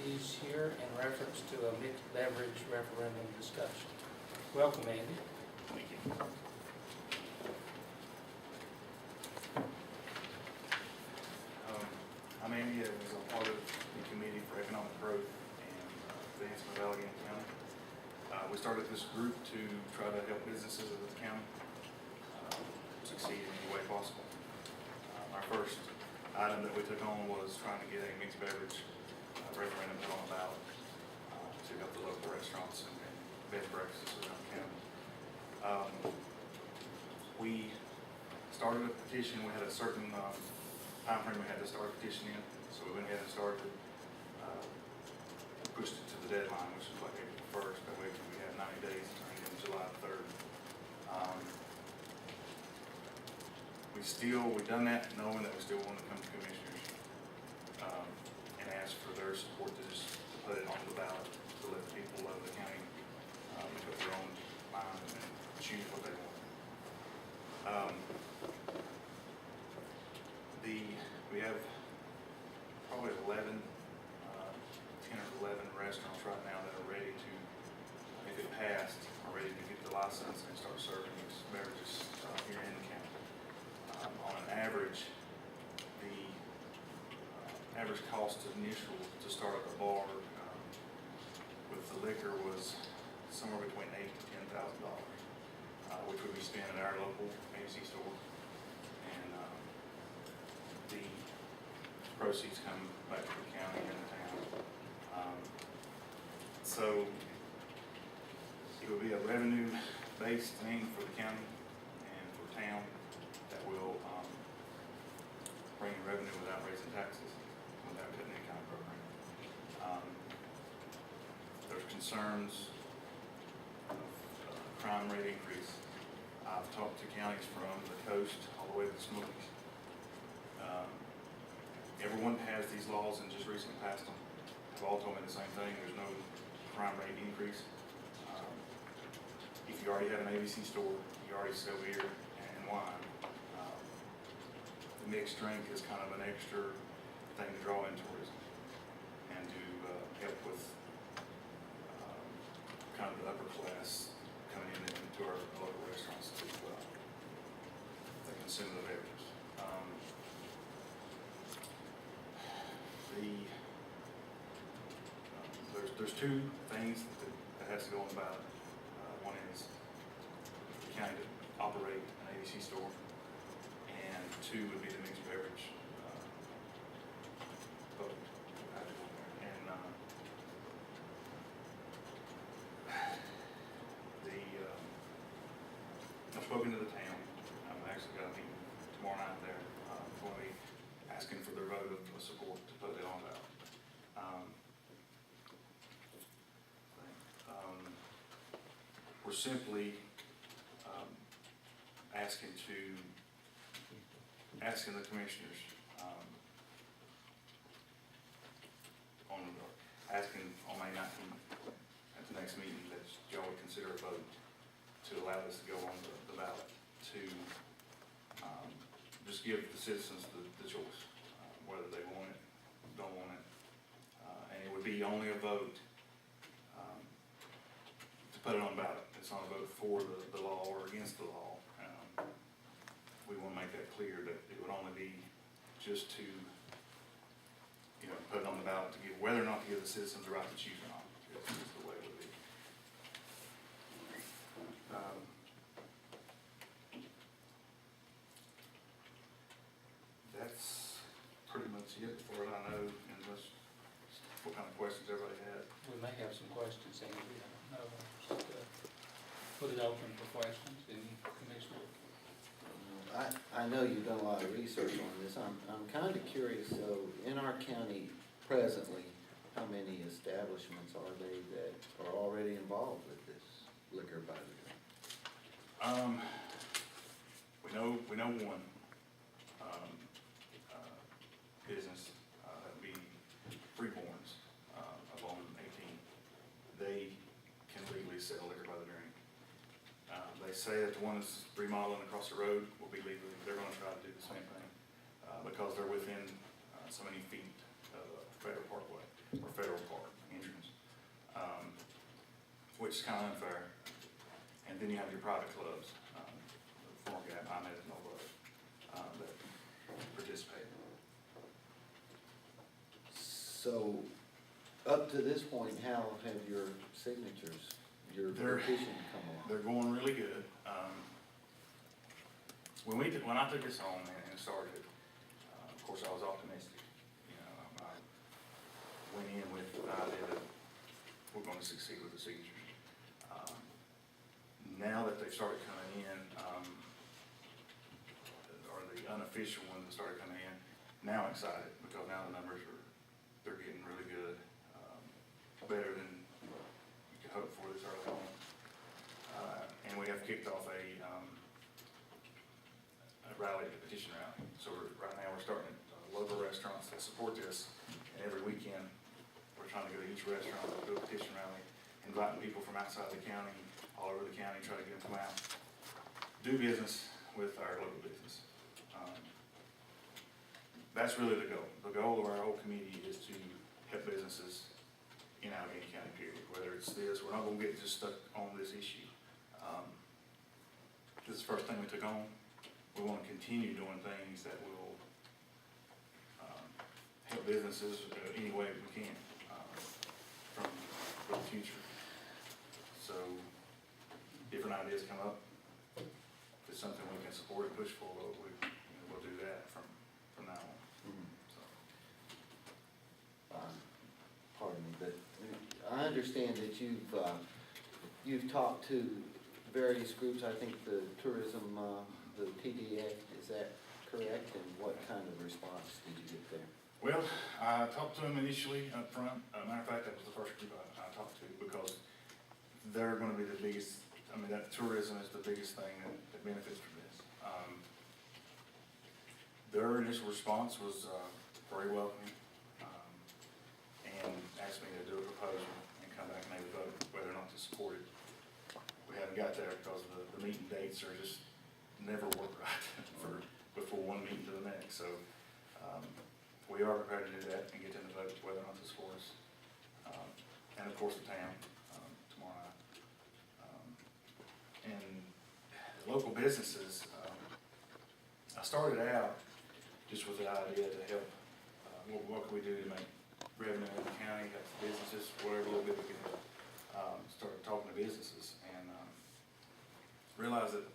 is here in reference to a mixed beverage referendum discussion. Welcome, Andy. Thank you. I'm Andy. I was a part of the Committee for Economic Growth and Advancement of Alleghany County. We started this group to try to help businesses of the county succeed in any way possible. Our first item that we took on was trying to get a mixed beverage referendum put on the ballot to help the local restaurants and bed and breakfasts around the county. We started a petition. We had a certain time frame we had to start a petition in, so we went ahead and started, pushed it to the deadline, which is like April 1st. That way we had 90 days to turn it in July 3rd. We've done that knowing that we still want to come to commissioners and ask for their support to just put it on the ballot to let the people of the county put their own mind and choose what they want. We have probably 10 or 11 restaurants right now that are ready to, if it passed, are ready to get the license and start serving mixed beverages here in the county. On an average, the average cost initial to start up a bar with the liquor was somewhere between $8,000 to $10,000, which would be spent at our local ABC store, and the proceeds come back to the county and the town. So it would be a revenue-based thing for the county and for town that will bring in revenue without raising taxes, without cutting any kind of program. There's concerns of crime rate increase. I've talked to counties from the coast all the way to the Smokies. Everyone has these laws and just recently passed them. They've all told me the same thing. There's no crime rate increase. If you already have an ABC store, you already sell beer and wine. The mixed drink is kind of an extra thing to draw in tourism and to help with kind of the upper class coming into our local restaurants to consume the beverages. There's two things that has to go on the ballot. One is the county to operate an ABC store, and two would be the mixed beverage vote. And I've spoken to the town. I've actually got a meeting tomorrow night there. Going to be asking for their vote of support to put it on the ballot. We're simply asking the commissioners asking on May 19th at the next meeting that y'all would consider a vote to allow this to go on the ballot to just give the citizens the choice whether they want it, don't want it, and it would be only a vote to put it on the ballot. It's not a vote for the law or against the law. We want to make that clear that it would only be just to, put it on the ballot to give whether or not to give the citizens the right to choose or not. Is the way it would be. That's pretty much it for what I know, unless what kind of questions everybody had. We may have some questions, Andy. I don't know. Just put it open for questions. Any commissioner? I know you've done a lot of research on this. I'm kind of curious, so in our county presently, how many establishments are they that are already involved with this liquor by the drink? We know one business that'd be Freeborns up on 18. They can legally sell liquor by the drink. They say that the one that's remodeling across the road will be legal. They're going to try to do the same thing because they're within so many feet of Federal Parkway or Federal Park. which is kind of unfair. And then you have your private clubs, Form Gap, I Met, and all those, that participate. So, up to this point, how have your signatures, your They're- petition come along? They're going really good. When I took this on and started, of course, I was optimistic. You know, I went in with the idea that we're going to succeed with the signatures. Now that they've started coming in, or the unofficial ones that started coming in, now I'm excited because now the numbers they're getting really good, better than you could hope for this early on. And we have kicked off a rally, a petition rally. So right now we're starting at local restaurants that support this, and every weekend we're trying to go to each restaurant, do a petition rally, inviting people from outside the county, all over the county, try to get them to come out, do business with our local business. That's really the goal. The goal of our whole committee is to help businesses in Alleghany County, period. Whether it's this, we're not gonna get just stuck on this issue. This is the first thing we took on. We wanna continue doing things that will help businesses any way we can for the future. So, different ideas come up. If it's something we can support and push for, we'll do that from now on. So. Pardon me, but I understand that you've talked to various groups, I think the tourism, the TDF, is that correct? And what kind of response did you get there? Well, I talked to them initially up front. Matter of fact, that was the first group I talked to because they're gonna be the biggest, that tourism is the biggest thing that benefits from this. Their initial response was very welcoming, and asked me to do a proposal and come back and maybe vote whether or not to support it. We haven't got there because the meeting dates are just never work right before one meeting to the next. So we are prepared to do that and get them to vote whether or not to support us. And of course the town tomorrow night. And the local businesses, I started out just with the idea to help, what can we do to make revenue in the county, help the businesses, whatever little bit we can help. Started talking to businesses and realized that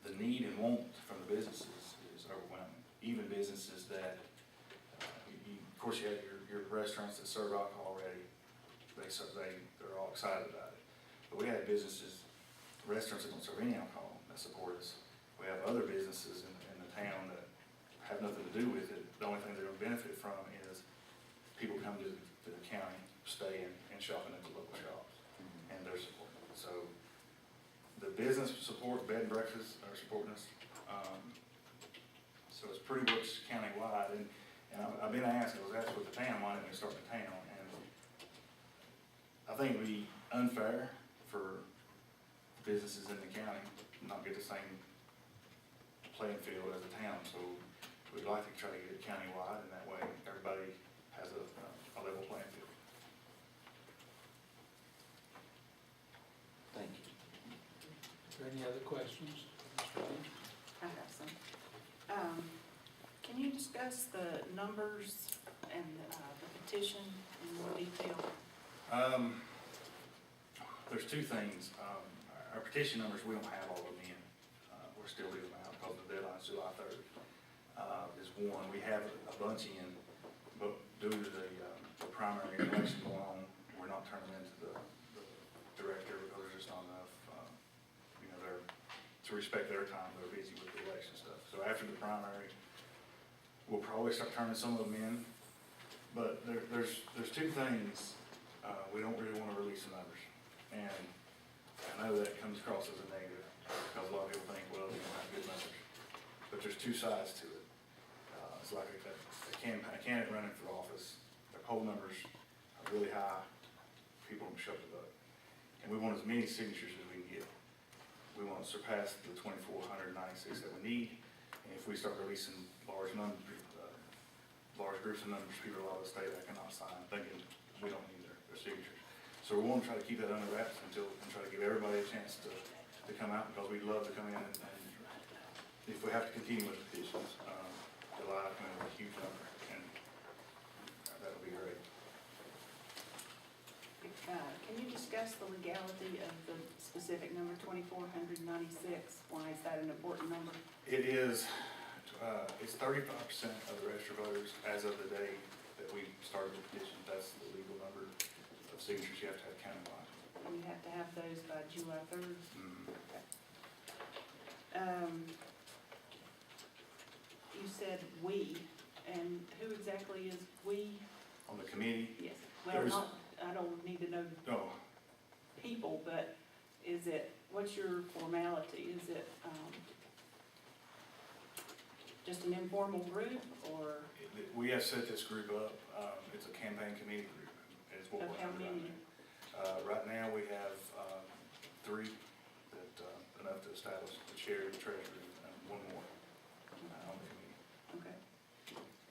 the need and want from the businesses is overwhelming. Even businesses that, of course you have your restaurants that serve alcohol already, they're all excited about it. But we have businesses, restaurants that don't serve any alcohol that support us. We have other businesses in the town that have nothing to do with it. The only thing they're gonna benefit from is people come to the county, staying and shopping at the local shops, and they're supporting it. So the business support, bed and breakfast are supporting us. So it's pretty much countywide, and I've been asked, I was asked with the town, why didn't we start in the town? And I think it'd be unfair for businesses in the county not get the same playing field as the town, so we'd like to try to get it countywide, and that way everybody has a level playing field. Thank you. Are there any other questions? Mr. Lynch? I have some. Can you discuss the numbers and the petition in more detail? There's two things. Our petition numbers, we don't have all of them in. We're still leaving them out because the deadline's July 3rd. Is one. We have a bunch in, but due to the primary election going on, we're not turning them into the director because there's just not enough, to respect their time, they're busy with the election stuff. So after the primary, we'll probably start turning some of them in, but there's two things, we don't really wanna release the numbers. And I know that comes across as a negative, because a lot of people think, well, you don't have good numbers. But there's two sides to it. It's like a candidate running for office, their poll numbers are really high, people don't show up to vote. And we want as many signatures as we can get. We want to surpass the 2,496 that we need, and if we start releasing large groups of numbers, people are allowed to stay that cannot sign, thinking we don't need their signatures. So we want to try to keep that under wraps and try to give everybody a chance to come out, because we'd love to come in and if we have to continue with petitions, July, come in with a huge number, and that'll be great. Can you discuss the legality of the specific number 2,496? Why is that an important number? It is, it's 35% of the registered voters as of the day that we started the petition. That's the legal number of signatures you have to have countywide. You have to have those by July 3rd? Mm-hmm. Okay. You said "we," and who exactly is "we"? On the committee, Yes. Well, There's- I don't need to know no, people, but is it, what's your formality? Is it just an informal group, or we have set this group up. It's a campaign committee group, is what of we're how under right many? now. Right now, we have 3 that, enough to establish the chair, the treasurer, and 1 more on the committee. Okay.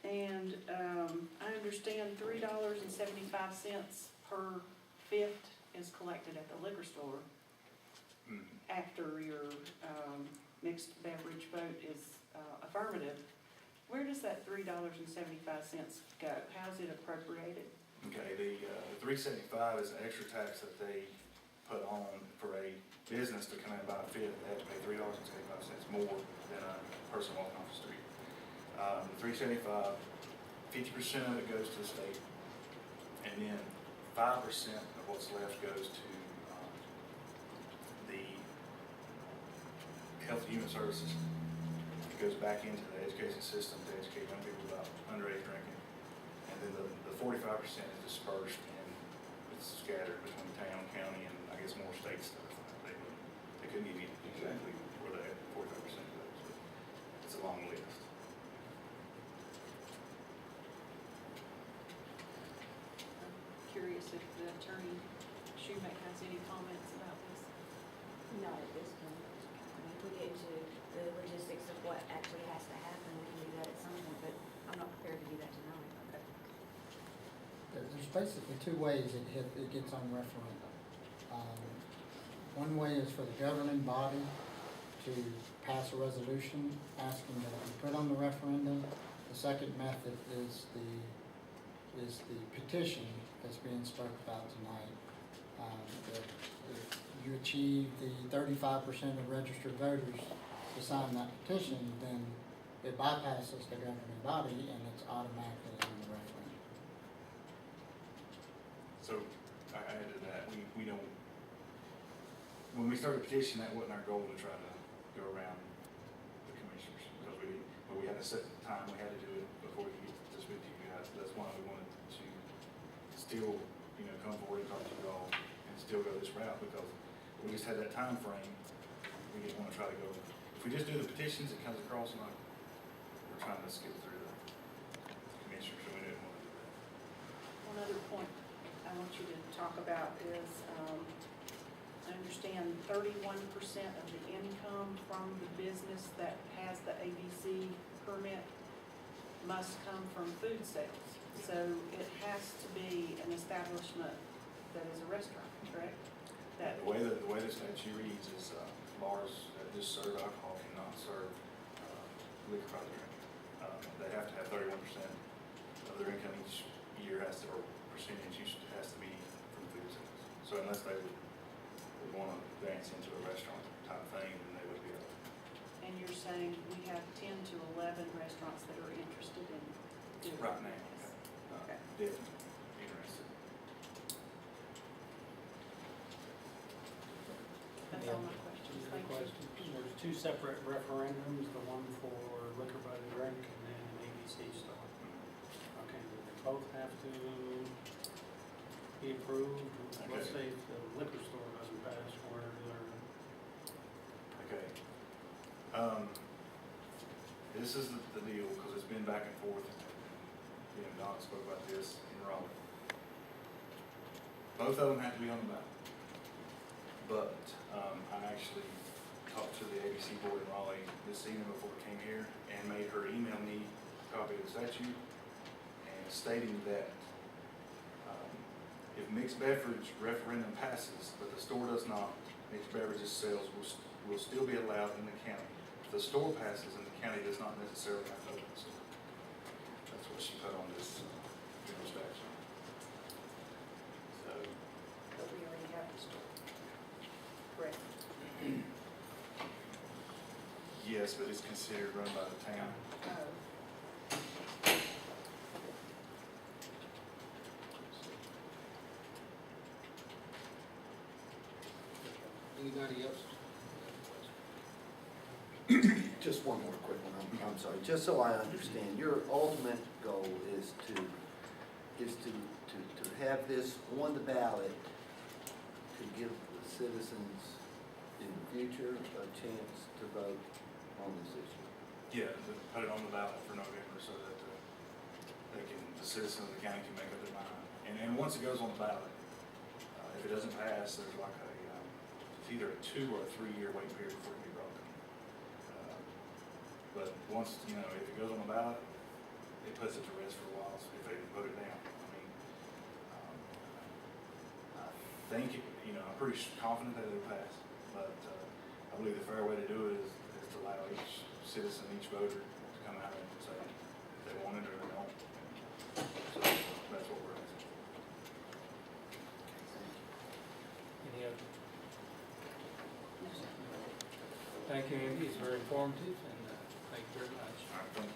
And I understand $3.75 per fifth is collected at the liquor store Mhm. after your mixed beverage vote is affirmative. Where does that $3.75 go? How's it appropriated? Okay, the $3.75 is an extra tax that they put on for a business to come in and buy a fifth. They have to pay $3.75 more than a person walking off the street. The $3.75, 50% of it goes to the state, and then 5% of what's left goes to the Health and Human Services. It goes back into the education system to educate young people about underage drinking. And then the 45% is dispersed and it's scattered between town, county, and I guess more state stuff. They couldn't give you exactly where the 45% goes, but it's a long list. I'm curious if the attorney Shoemaker has any comments about this. Not at this point. I mean, if we get into the logistics of what actually has to happen, we can do that at some point, but I'm not prepared to do that tonight. Okay. There's basically 2 ways it gets on referendum. One way is for the governing body to pass a resolution asking that it be put on the referendum. The second method is the petition that's being spoke about tonight. If you achieve the 35% of registered voters to sign that petition, then it bypasses the governing body and it's automatically on the referendum. So I added that, we don't, when we started the petition, that wasn't our goal to try to go around the commissioners, because but we had a set time, we had to do it before we get to speak to you guys. That's why we wanted to still, come forward and talk to you all and still go this route, because we just had that time frame. We didn't want to try to go, if we just do the petitions, it comes across like we're trying to skip through the commissioners, so we didn't want to do that. One other point I want you to talk about is, I understand 31% of the income from the business that has the ABC permit must come from food sales. So it has to be an establishment that is a restaurant, correct? That, The way the statute reads is bars that just serve alcohol cannot serve liquor by the drink. They have to have 31% of their income each year or percentage has to be from food sales. So unless they would want to advance into a restaurant type thing, then they would be able to. and you're saying we have 10 to 11 restaurants that are interested in doing Right now, this? Okay. definitely interested. That's all my questions. Any Thank other you. questions? There's 2 separate referendums, the one for liquor by the drink and then an ABC store. Okay, do they both have to be approved? Let's say if the liquor store doesn't pass, where they're, Okay. This is the deal, because it's been back and forth. Don spoke about this in Raleigh. Both of them have to be on the ballot. But I actually talked to the ABC board in Raleigh this evening before I came here and made her email me a copy of the statute and stating that If mixed beverage referendum passes, but the store does not, mixed beverages sales will still be allowed in the county. If the store passes and the county does not necessarily have to open the store. That's what she put on this general statute. So, But we already have the store. Correct. yes, but it's considered run by the town. Oh. Anybody else? Just one more quick one, I'm sorry, just so I understand, your ultimate goal is to have this on the ballot to give the citizens in the future a chance to vote on this issue. Yeah, to put it on the ballot for November so that the citizens of the county can make up their mind. And once it goes on the ballot, if it doesn't pass, there's like it's either a 2 or a 3 year wait period before it can be broken. But once, if it goes on the ballot, it puts it to rest for a while, so if they can vote it down. I mean, I think, I'm pretty confident that it'll pass, but I believe the fair way to do it is to allow each citizen, each voter to come out and say if they want it or they don't. So that's what we're asking. Any other? Thank you, Andy, it's very informative, and thank you very much. All right, thank you.